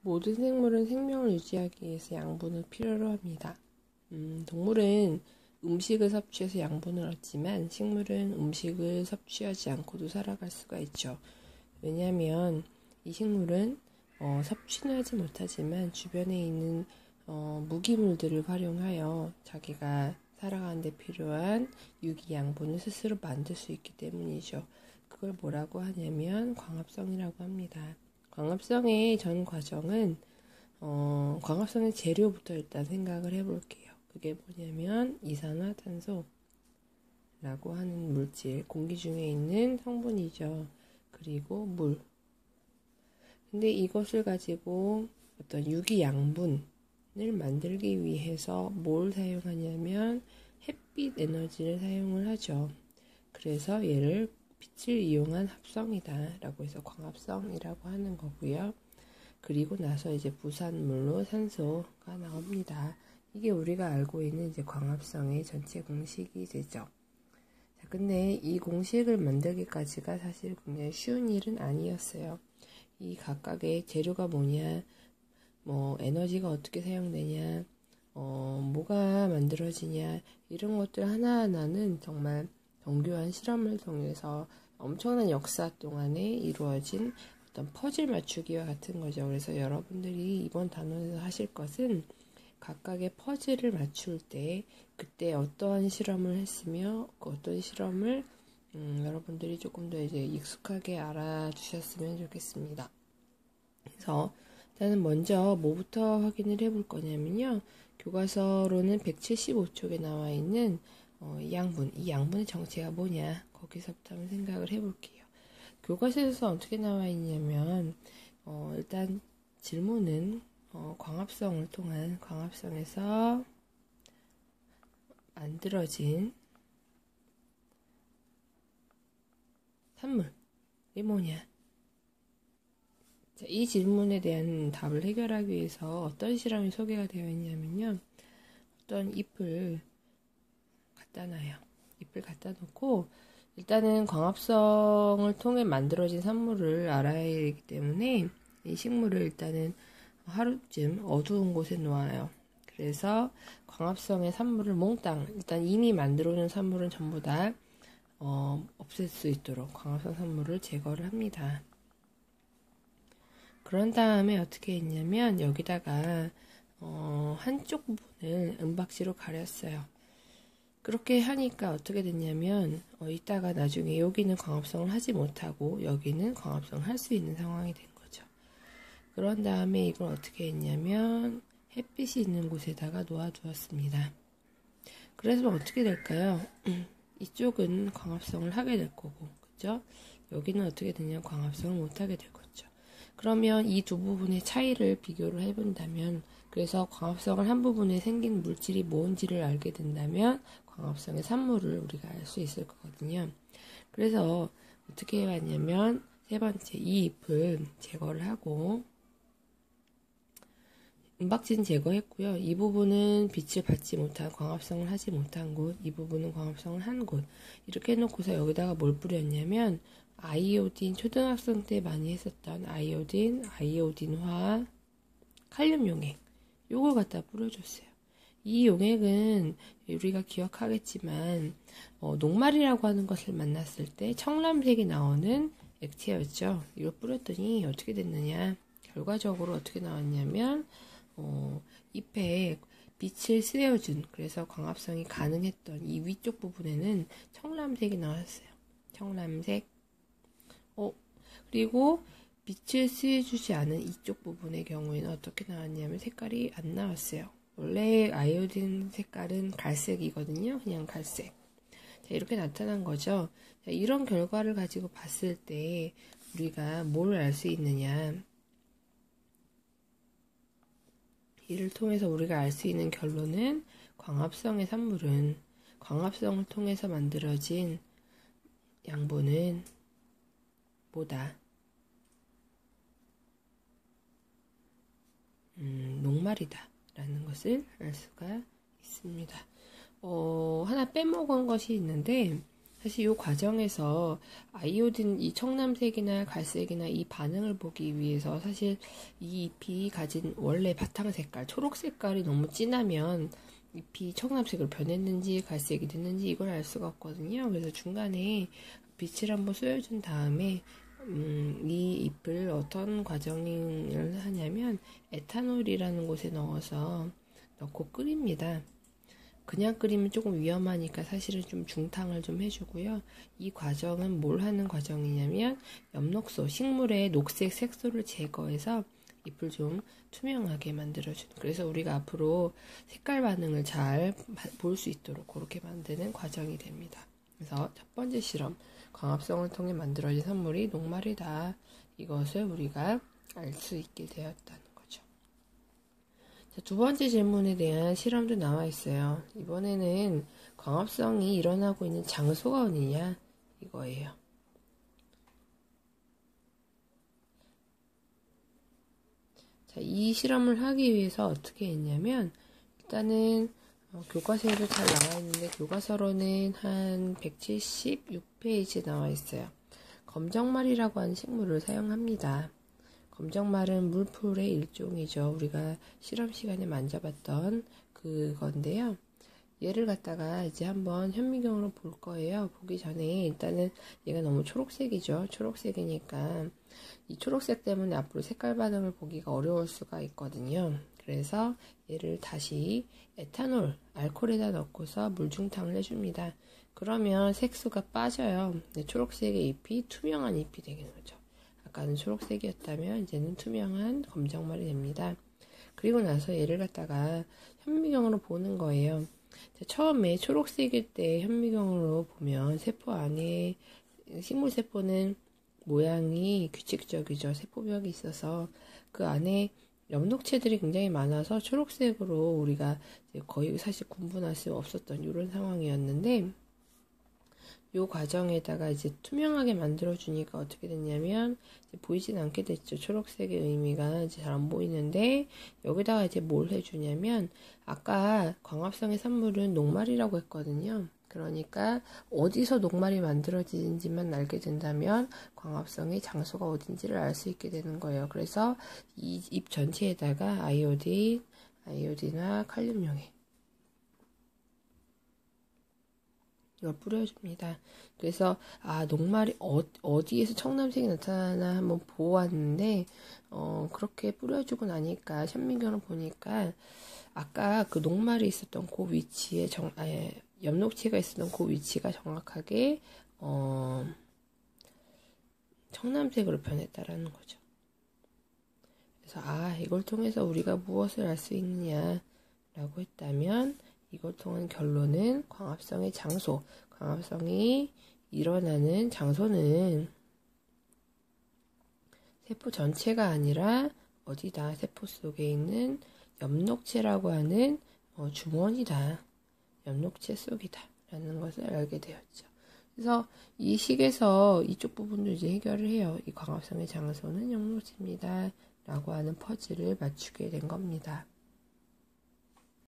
모든 생물은 생명을 유지하기 위해서 양분을 필요로 합니다. 동물은 음식을 섭취해서 양분을 얻지만 식물은 음식을 섭취하지 않고도 살아갈 수가 있죠. 왜냐하면 이 식물은 섭취는 하지 못하지만 주변에 있는 무기물들을 활용하여 자기가 살아가는 데 필요한 유기 양분을 스스로 만들 수 있기 때문이죠. 그걸 뭐라고 하냐면 광합성이라고 합니다. 광합성의 전 과정은 광합성의 재료부터 일단 생각을 해볼게요. 그게 뭐냐면 이산화탄소라고 하는 물질, 공기 중에 있는 성분이죠. 그리고 물. 근데 이것을 가지고 어떤 유기 양분을 만들기 위해서 뭘 사용하냐면 햇빛 에너지를 사용을 하죠. 그래서 얘를 빛을 이용한 합성이다 라고 해서 광합성이라고 하는 거고요. 그리고 나서 이제 부산물로 산소가 나옵니다. 이게 우리가 알고 있는 이제 광합성의 전체 공식이 되죠. 자, 근데 이 공식을 만들기까지가 사실 굉장히 쉬운 일은 아니었어요. 이 각각의 재료가 뭐냐, 에너지가 어떻게 사용되냐, 뭐가 만들어지냐, 이런 것들 하나하나는 정말 정교한 실험을 통해서 엄청난 역사 동안에 이루어진 어떤 퍼즐 맞추기와 같은 거죠. 그래서 여러분들이 이번 단원에서 하실 것은 각각의 퍼즐을 맞출 때 그때 어떠한 실험을 했으며 그 어떤 실험을 여러분들이 조금 더 이제 익숙하게 알아주셨으면 좋겠습니다. 그래서 일단은 먼저 뭐부터 확인을 해볼 거냐면요. 교과서로는 175쪽에 나와 있는 이 양분의 정체가 뭐냐, 거기서부터 한번 생각을 해볼게요. 교과서에서 어떻게 나와 있냐면 일단 질문은 광합성을 통한 광합성에서 만들어진 산물이 뭐냐. 자, 이 질문에 대한 답을 해결하기 위해서 어떤 실험이 소개가 되어 있냐면요. 어떤 잎을 갖다 놔요. 잎을 갖다 놓고 일단은 광합성을 통해 만들어진 산물을 알아야 되기 때문에 이 식물을 일단은 하루쯤 어두운 곳에 놓아요. 그래서 광합성의 산물을 몽땅, 일단 이미 만들어 놓은 산물은 전부 다 없앨 수 있도록 광합성 산물을 제거를 합니다. 그런 다음에 어떻게 했냐면 여기다가 한쪽 부분을 은박지로 가렸어요. 그렇게 하니까 어떻게 됐냐면 이따가 나중에 여기는 광합성을 하지 못하고 여기는 광합성을 할 수 있는 상황이 된 거죠. 그런 다음에 이걸 어떻게 했냐면 햇빛이 있는 곳에다가 놓아두었습니다. 그래서 어떻게 될까요? 이쪽은 광합성을 하게 될 거고, 그죠? 여기는 어떻게 되냐, 광합성을 못하게 될 거죠. 그러면 이 두 부분의 차이를 비교를 해본다면, 그래서 광합성을 한 부분에 생긴 물질이 뭔지를 알게 된다면 광합성의 산물을 우리가 알 수 있을 거거든요. 그래서 어떻게 해왔냐면 세 번째, 이 잎을 제거를 하고 은박지는 제거했고요. 이 부분은 빛을 받지 못한, 광합성을 하지 못한 곳, 이 부분은 광합성을 한 곳, 이렇게 해놓고서 여기다가 뭘 뿌렸냐면 아이오딘, 초등학생 때 많이 했었던 아이오딘화, 칼륨 용액, 요걸 갖다 뿌려줬어요. 이 용액은 우리가 기억하겠지만 녹말이라고 하는 것을 만났을 때 청람색이 나오는 액체였죠. 이걸 뿌렸더니 어떻게 됐느냐, 결과적으로 어떻게 나왔냐면 잎에 빛을 쐬어준, 그래서 광합성이 가능했던 이 위쪽 부분에는 청람색이 나왔어요. 청람색. 그리고 빛을 쐬주지 않은 이쪽 부분의 경우에는 어떻게 나왔냐면 색깔이 안 나왔어요. 원래 아이오딘 색깔은 갈색이거든요. 그냥 갈색. 자, 이렇게 나타난 거죠. 자, 이런 결과를 가지고 봤을 때 우리가 뭘 알 수 있느냐. 이를 통해서 우리가 알 수 있는 결론은 광합성의 산물은 광합성을 통해서 만들어진 양분은 뭐다? 녹말이다 라는 것을 알 수가 있습니다. 하나 빼먹은 것이 있는데, 사실 이 과정에서 아이오딘, 이 청남색이나 갈색이나 이 반응을 보기 위해서 사실 이 잎이 가진 원래 바탕 색깔, 초록 색깔이 너무 진하면 잎이 청남색으로 변했는지 갈색이 됐는지 이걸 알 수가 없거든요. 그래서 중간에 빛을 한번 쏘여준 다음에 이 잎을 어떤 과정을 하냐면 에탄올이라는 곳에 넣고 끓입니다. 그냥 끓이면 조금 위험하니까 사실은 좀 중탕을 좀 해주고요. 이 과정은 뭘 하는 과정이냐면 엽록소, 식물의 녹색 색소를 제거해서 잎을 좀 투명하게 만들어주는, 그래서 우리가 앞으로 색깔 반응을 잘 볼 수 있도록 그렇게 만드는 과정이 됩니다. 그래서 첫 번째 실험, 광합성을 통해 만들어진 선물이 녹말이다. 이것을 우리가 알 수 있게 되었다는 거죠. 자, 두 번째 질문에 대한 실험도 나와 있어요. 이번에는 광합성이 일어나고 있는 장소가 어디냐 이거예요. 자, 이 실험을 하기 위해서 어떻게 했냐면 일단은 교과서에도 잘 나와 있는데 교과서로는 한 176페이지에 나와 있어요. 검정말이라고 하는 식물을 사용합니다. 검정말은 물풀의 일종이죠. 우리가 실험 시간에 만져봤던 그건데요. 얘를 갖다가 이제 한번 현미경으로 볼 거예요. 보기 전에 일단은 얘가 너무 초록색이죠. 초록색이니까 이 초록색 때문에 앞으로 색깔 반응을 보기가 어려울 수가 있거든요. 그래서 얘를 다시 에탄올, 알코올에다 넣고서 물중탕을 해줍니다. 그러면 색소가 빠져요. 초록색의 잎이 투명한 잎이 되는 거죠. 아까는 초록색이었다면 이제는 투명한 검정말이 됩니다. 그리고 나서 얘를 갖다가 현미경으로 보는 거예요. 처음에 초록색일 때 현미경으로 보면 세포 안에, 식물세포는 모양이 규칙적이죠. 세포벽이 있어서 그 안에 엽록체들이 굉장히 많아서 초록색으로 우리가 이제 거의 사실 구분할 수 없었던 이런 상황이었는데, 이 과정에다가 이제 투명하게 만들어주니까 어떻게 됐냐면 이제 보이진 않게 됐죠. 초록색의 의미가 이제 잘 안 보이는데, 여기다가 이제 뭘 해주냐면 아까 광합성의 산물은 녹말이라고 했거든요. 그러니까 어디서 녹말이 만들어지는지만 알게 된다면 광합성의 장소가 어딘지를 알 수 있게 되는 거예요. 그래서 이 잎 전체에다가 아이오딘과 칼륨용액 이걸 뿌려줍니다. 그래서 녹말이 어디에서 청남색이 나타나나 한번 보았는데 그렇게 뿌려주고 나니까 현미경을 보니까 아까 그 녹말이 있었던 그 위치에 엽록체가 있었던 그 위치가 정확하게 청남색으로 변했다라는 거죠. 그래서 이걸 통해서 우리가 무엇을 알 수 있느냐라고 했다면 이걸 통한 결론은 광합성의 장소, 광합성이 일어나는 장소는 세포 전체가 아니라 어디다? 세포 속에 있는 엽록체라고 하는 주머니다. 엽록체 속이다 라는 것을 알게 되었죠. 그래서 이 식에서 이쪽 부분도 이제 해결을 해요. 이 광합성의 장소는 엽록체입니다 라고 하는 퍼즐을 맞추게 된 겁니다.